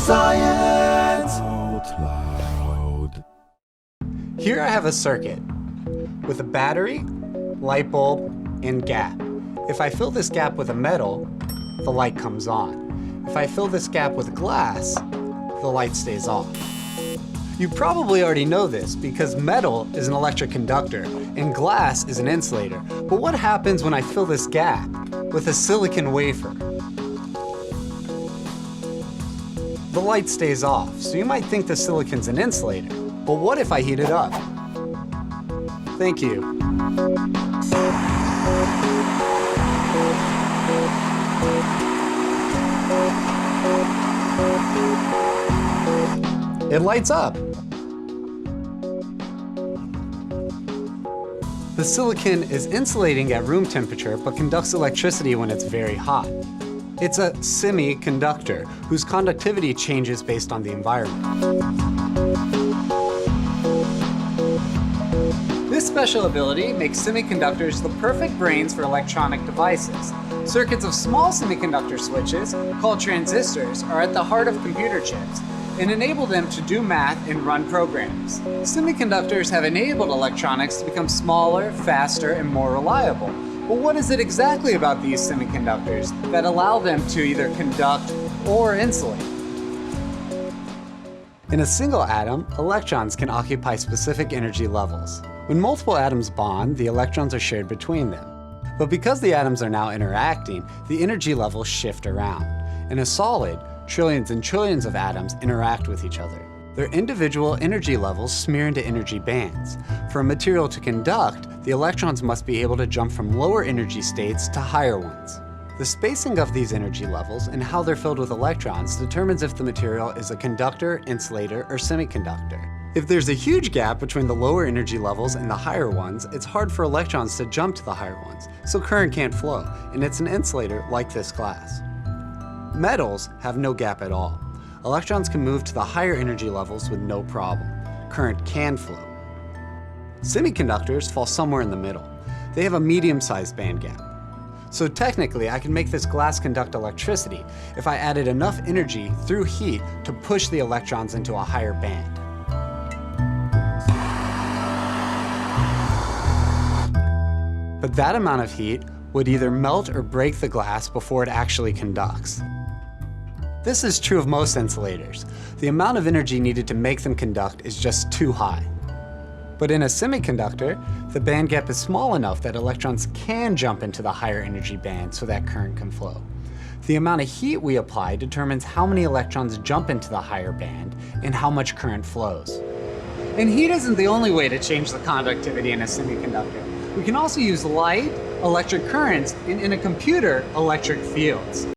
Science Out loud. Here I have a circuit with a battery, light bulb, and gap. If I fill this gap with a metal, the light comes on. If I fill this gap with glass, the light stays off. You probably already know this because metal is an electric conductor and glass is an insulator. But what happens when I fill this gap with a silicon wafer? The light stays off, so you might think the silicon's an insulator. But what if I heat it up? Thank you. It lights up. The silicon is insulating at room temperature but conducts electricity when it's very hot. It's a semiconductor whose conductivity changes based on the environment. This special ability makes semiconductors the perfect brains for electronic devices. Circuits of small semiconductor switches, called transistors, are at the heart of computer chips and enable them to do math and run programs. Semiconductors have enabled electronics to become smaller, faster, and more reliable. But what is it exactly about these semiconductors that allow them to either conduct or insulate? In a single atom, electrons can occupy specific energy levels. When multiple atoms bond, the electrons are shared between them. But because the atoms are now interacting, the energy levels shift around. In a solid, trillions and trillions of atoms interact with each other. Their individual energy levels smear into energy bands. For a material to conduct, the electrons must be able to jump from lower energy states to higher ones. The spacing of these energy levels and how they're filled with electrons determines if the material is a conductor, insulator, or semiconductor. If there's a huge gap between the lower energy levels and the higher ones, it's hard for electrons to jump to the higher ones, so current can't flow, and it's an insulator like this glass. Metals have no gap at all. Electrons can move to the higher energy levels with no problem. Current can flow. Semiconductors fall somewhere in the middle. They have a medium-sized band gap. So technically, I can make this glass conduct electricity if I added enough energy through heat to push the electrons into a higher band. But that amount of heat would either melt or break the glass before it actually conducts. This is true of most insulators. The amount of energy needed to make them conduct is just too high. But in a semiconductor, the band gap is small enough that electrons can jump into the higher energy band so that current can flow. The amount of heat we apply determines how many electrons jump into the higher band and how much current flows. And heat isn't the only way to change the conductivity in a semiconductor. We can also use light, electric currents, and in a computer, electric fields.